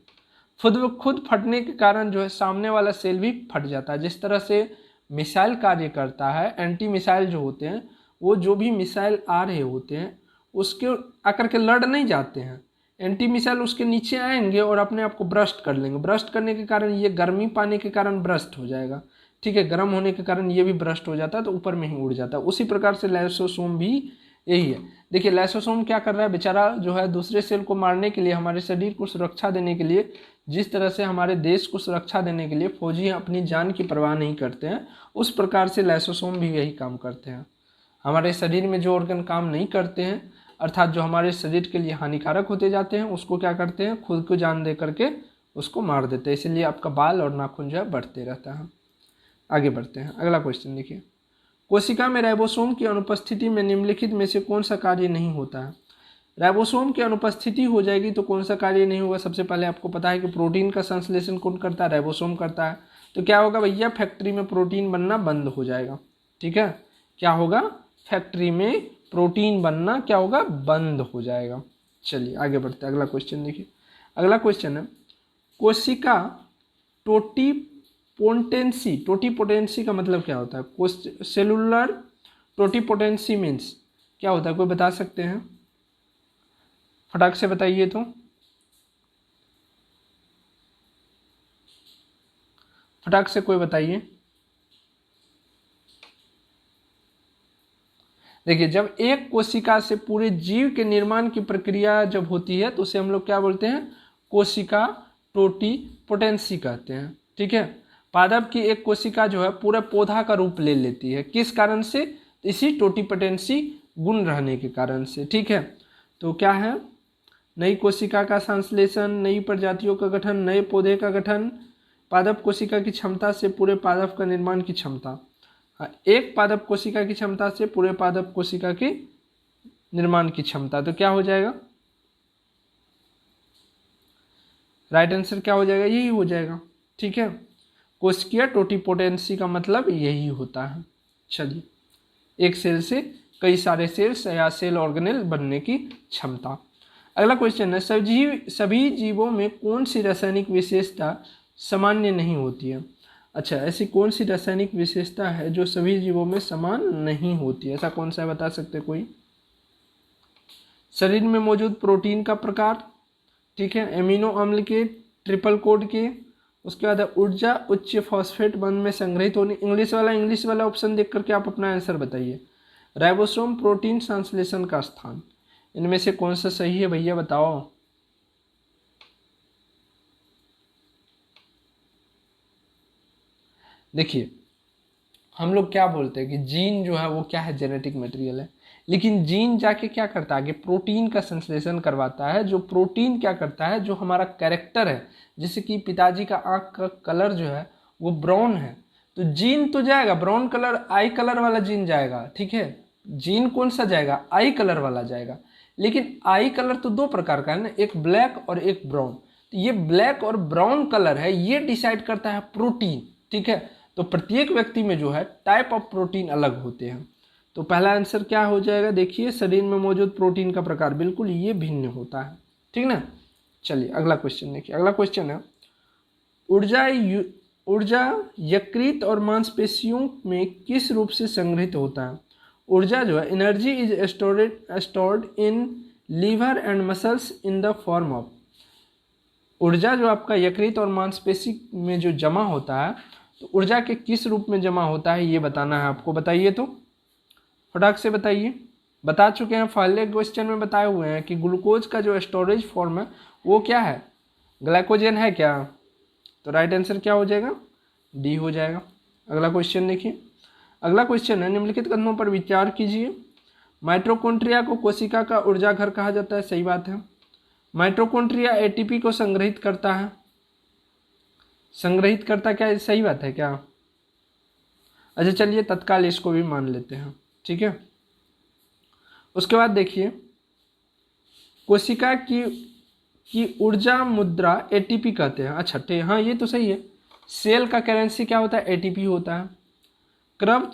खुद ब खुद फटने के कारण जो है सामने वाला सेल भी फट जाता है। जिस तरह से मिसाइल कार्य करता है, एंटी मिसाइल जो होते हैं वो जो भी मिसाइल आ रहे होते हैं उसके आकर के लड़ नहीं जाते हैं, एंटी मिसाइल उसके नीचे आएंगे और अपने आप को ब्रस्ट कर लेंगे। ब्रस्ट करने के कारण ये गर्मी पाने के कारण ब्रस्ट हो जाएगा, ठीक है, गर्म होने के कारण ये भी ब्रस्ट हो जाता है तो ऊपर में ही उड़ जाता है। उसी प्रकार से लाइसोसोम भी यही है। देखिए लाइसोसोम क्या कर रहा है, बेचारा जो है दूसरे सेल को मारने के लिए, हमारे शरीर को सुरक्षा देने के लिए, जिस तरह से हमारे देश को सुरक्षा देने के लिए फौजी अपनी जान की परवाह नहीं करते हैं, उस प्रकार से लाइसोसोम भी यही काम करते हैं। हमारे शरीर में जो ऑर्गन काम नहीं करते हैं अर्थात जो हमारे शरीर के लिए हानिकारक होते जाते हैं उसको क्या करते हैं, खुद को जान दे करके उसको मार देते हैं। इसलिए आपका बाल और नाखून जो है बढ़ते रहता है। आगे बढ़ते हैं, अगला क्वेश्चन देखिए। कोशिका में राइबोसोम की अनुपस्थिति में निम्नलिखित में से कौन सा कार्य नहीं होता है। राइबोसोम की अनुपस्थिति हो जाएगी तो कौन सा कार्य नहीं होगा। सबसे पहले आपको पता है कि प्रोटीन का संश्लेषण कौन करता है, राइबोसोम करता है। तो क्या होगा भैया, फैक्ट्री में प्रोटीन बनना बंद हो जाएगा, ठीक है। क्या होगा, फैक्ट्री में प्रोटीन बनना क्या होगा, बंद हो जाएगा। चलिए आगे बढ़ते हैं, अगला क्वेश्चन देखिए। अगला क्वेश्चन है कोशिका टोटिपोटेंसी। टोटिपोटेंसी का मतलब क्या होता है, सेलुलर टोटिपोटेंसी मीन्स क्या होता है, कोई बता सकते हैं, फटाक से बताइए तो, फटाक से कोई बताइए। देखिए जब एक कोशिका से पूरे जीव के निर्माण की प्रक्रिया जब होती है तो उसे हम लोग क्या बोलते हैं, कोशिका टोटिपोटेंसी कहते हैं, ठीक है। पादप की एक कोशिका जो है पूरा पौधा का रूप ले लेती है, किस कारण से, इसी टोटिपोटेंसी गुण रहने के कारण से, ठीक है। तो क्या है, नई कोशिका का संश्लेषण, नई प्रजातियों का गठन, नए पौधे का गठन, पादप कोशिका की क्षमता से पूरे पादप का निर्माण की क्षमता, एक पादप कोशिका की क्षमता से पूरे पादप कोशिका के निर्माण की क्षमता। तो क्या हो जाएगा, राइट आंसर क्या हो जाएगा, यही हो जाएगा, ठीक है। कोशिकीय टोटिपोटेंसी का मतलब यही होता है। चलिए, एक सेल से कई सारे सेल्स या सेल ऑर्गेनेल बनने की क्षमता। अगला क्वेश्चन है सभी जीवों में कौन सी रासायनिक विशेषता सामान्य नहीं होती है। अच्छा, ऐसी कौन सी रासायनिक विशेषता है जो सभी जीवों में समान नहीं होती है, ऐसा कौन सा है, बता सकते कोई। शरीर में मौजूद प्रोटीन का प्रकार, ठीक है, एमिनो अम्ल के, ट्रिपल कोड के, उसके बाद ऊर्जा उच्च फॉस्फेट बंध में संग्रहित होने। इंग्लिश वाला ऑप्शन देख करके आप अपना आंसर बताइए। राइबोसोम प्रोटीन संश्लेषण का स्थान, इनमें से कौन सा सही है भैया बताओ। देखिए हम लोग क्या बोलते हैं कि जीन जो है वो क्या है, जेनेटिक मटेरियल है, लेकिन जीन जाके क्या करता है, आगे प्रोटीन का संश्लेषण करवाता है। जो प्रोटीन क्या करता है, जो हमारा कैरेक्टर है, जैसे कि पिताजी का आँख का कलर जो है वो ब्राउन है, तो जीन तो जाएगा ब्राउन कलर, आई कलर वाला जीन जाएगा, ठीक है। जीन कौन सा जाएगा, आई कलर वाला जाएगा। लेकिन आई कलर तो दो प्रकार का है ना, एक ब्लैक और एक ब्राउन। तो ये ब्लैक और ब्राउन कलर है, ये डिसाइड करता है प्रोटीन, ठीक है। तो प्रत्येक व्यक्ति में जो है टाइप ऑफ प्रोटीन अलग होते हैं। तो पहला आंसर क्या हो जाएगा, देखिए शरीर में मौजूद प्रोटीन का प्रकार बिल्कुल ये भिन्न होता है, ठीक ना। चलिए अगला क्वेश्चन देखिए। अगला क्वेश्चन है ऊर्जा यकृत और मांसपेशियों में किस रूप से संग्रहित होता है। ऊर्जा जो है energy is stored in liver and muscles in the form of. ऊर्जा जो आपका यकृत और मांसपेशी में जो जमा होता है तो ऊर्जा के किस रूप में जमा होता है ये बताना है आपको। बताइए तो, फटाक से बताइए। बता चुके हैं, पहले क्वेश्चन में बताए हुए हैं कि ग्लूकोज का जो स्टोरेज फॉर्म है वो क्या है, ग्लाइकोजन है क्या। तो राइट आंसर क्या हो जाएगा, डी हो जाएगा। अगला क्वेश्चन देखिए। अगला क्वेश्चन है निम्नलिखित कथनों पर विचार कीजिए। माइटोकॉन्ड्रिया को कोशिका का ऊर्जा घर कहा जाता है, सही बात है। माइटोकॉन्ड्रिया एटीपी को संग्रहित करता है, संग्रहित करता क्या, सही बात है क्या। अच्छा चलिए तत्काल इसको भी मान लेते हैं, ठीक है। उसके बाद देखिए कोशिका की ऊर्जा मुद्रा एटीपी कहते हैं। अच्छा हाँ ये तो सही है, सेल का करेंसी क्या होता है, एटीपी होता है। क्रव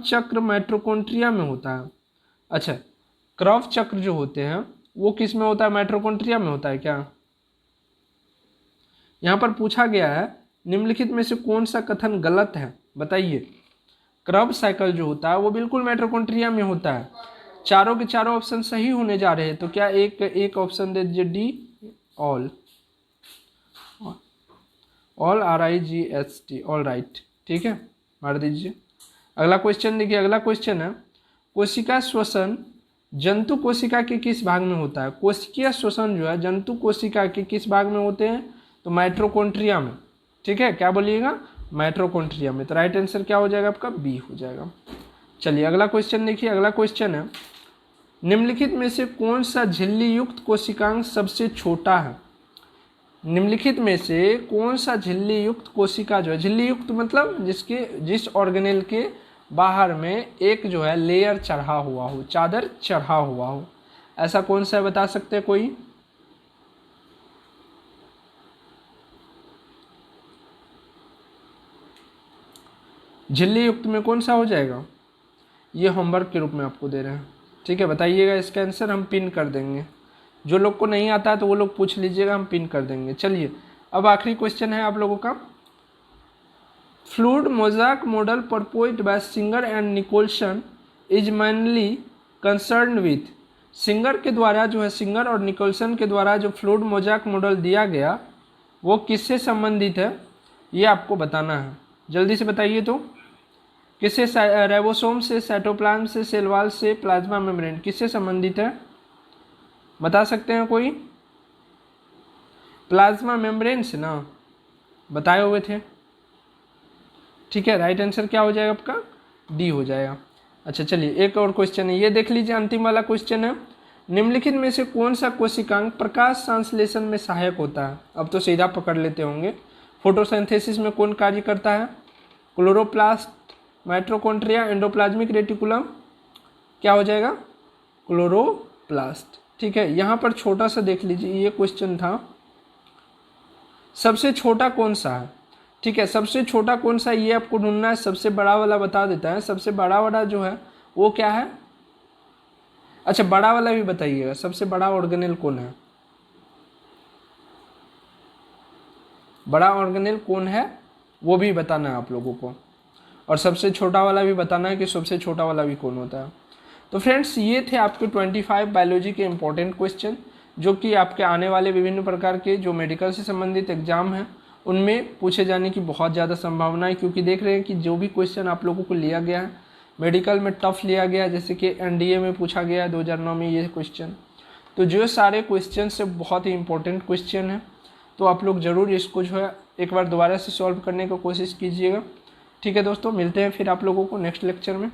चक्र माइटोकॉन्ड्रिया में होता है। अच्छा, क्रव चक्र जो होते हैं वो किस में होता है? माइटोकॉन्ड्रिया में होता है क्या? यहाँ पर पूछा गया है निम्नलिखित में से कौन सा कथन गलत है, बताइए। क्रब साइकिल जो होता है वो बिल्कुल माइटोकॉन्ड्रिया में होता है। चारों के चारों ऑप्शन सही होने जा रहे हैं, तो क्या एक ऑप्शन दे दीजिए, D, all, all RIGHT, all right, ठीक है, मार दीजिए। अगला क्वेश्चन देखिए, अगला क्वेश्चन है कोशिका श्वसन जंतु कोशिका के किस भाग में होता है? कोशिकीय श्वसन जो है जंतु कोशिका के किस भाग में होते हैं? तो माइटोकॉन्ड्रिया में, ठीक है, क्या बोलिएगा? माइटोकॉन्ड्रिया में। तो राइट आंसर क्या हो जाएगा आपका? बी हो जाएगा। चलिए अगला क्वेश्चन देखिए, अगला क्वेश्चन है निम्नलिखित में से कौन सा झिल्ली युक्त कोशिकांग सबसे छोटा है? निम्नलिखित में से कौन सा झिल्ली युक्त कोशिका जो है, झिल्ली युक्त मतलब जिस ऑर्गेनेल के बाहर में एक जो है लेयर चढ़ा हुआ हो, चादर चढ़ा हुआ हो, ऐसा कौन सा है, बता सकते हैं कोई? झिल्ली युक्त में कौन सा हो जाएगा? ये होमवर्क के रूप में आपको दे रहे हैं, ठीक है, बताइएगा। इसका आंसर हम पिन कर देंगे, जो लोग को नहीं आता है तो वो लोग पूछ लीजिएगा, हम पिन कर देंगे। चलिए अब आखिरी क्वेश्चन है आप लोगों का, fluid mosaic model proposed by Singer and Nicolson is mainly concern with. Singer के द्वारा जो है, सिंगर और निकोलसन के द्वारा जो फ्लूइड मोज़ाइक मॉडल दिया गया वो किससे संबंधित है, ये आपको बताना है। जल्दी से बताइए तो, किससे? राइबोसोम से, साइटोप्लाज्म से, सेल वॉल से, प्लाज्मा मेम्ब्रेन, किससे संबंधित है, बता सकते हैं कोई? प्लाज्मा मेम्ब्रेन से ना, बताए हुए थे, ठीक है। राइट आंसर क्या हो जाएगा आपका? डी हो जाएगा। अच्छा चलिए एक और क्वेश्चन है, ये देख लीजिए, अंतिम वाला क्वेश्चन है, निम्नलिखित में से कौन सा कोशिकांग प्रकाश संश्लेषण में सहायक होता है? अब तो सीधा पकड़ लेते होंगे। फोटोसिंथेसिस में कौन कार्य करता है? क्लोरोप्लास्ट, माइटोकॉन्ड्रिया, एंडोप्लाज्मिक रेटिकुलम, क्या हो जाएगा? क्लोरोप्लास्ट, ठीक है। यहाँ पर छोटा सा देख लीजिए, ये क्वेश्चन था, सबसे छोटा कौन सा है, ठीक है, सबसे छोटा कौन सा ये आपको ढूंढना है। सबसे बड़ा वाला बता देता है, सबसे बड़ा वाला जो है वो क्या है? अच्छा बड़ा वाला भी बताइएगा, सबसे बड़ा ऑर्गेनेल कौन है? बड़ा ऑर्गेनेल कौन है वो भी बताना है आप लोगों को, और सबसे छोटा वाला भी बताना है कि सबसे छोटा वाला भी कौन होता है। तो फ्रेंड्स ये थे आपके 25 बायोलॉजी के इंपॉर्टेंट क्वेश्चन, जो कि आपके आने वाले विभिन्न प्रकार के जो मेडिकल से संबंधित एग्जाम हैं उनमें पूछे जाने की बहुत ज़्यादा संभावना है, क्योंकि देख रहे हैं कि जो भी क्वेश्चन आप लोगों को लिया गया है मेडिकल में टफ लिया गया है, जैसे कि NDA में पूछा गया है 2009 में ये क्वेश्चन, तो जो सारे क्वेश्चन से बहुत ही इंपॉर्टेंट क्वेश्चन है, तो आप लोग ज़रूर इसको जो है एक बार दोबारा से सॉल्व करने की कोशिश कीजिएगा, ठीक है दोस्तों। मिलते हैं फिर आप लोगों को नेक्स्ट लेक्चर में।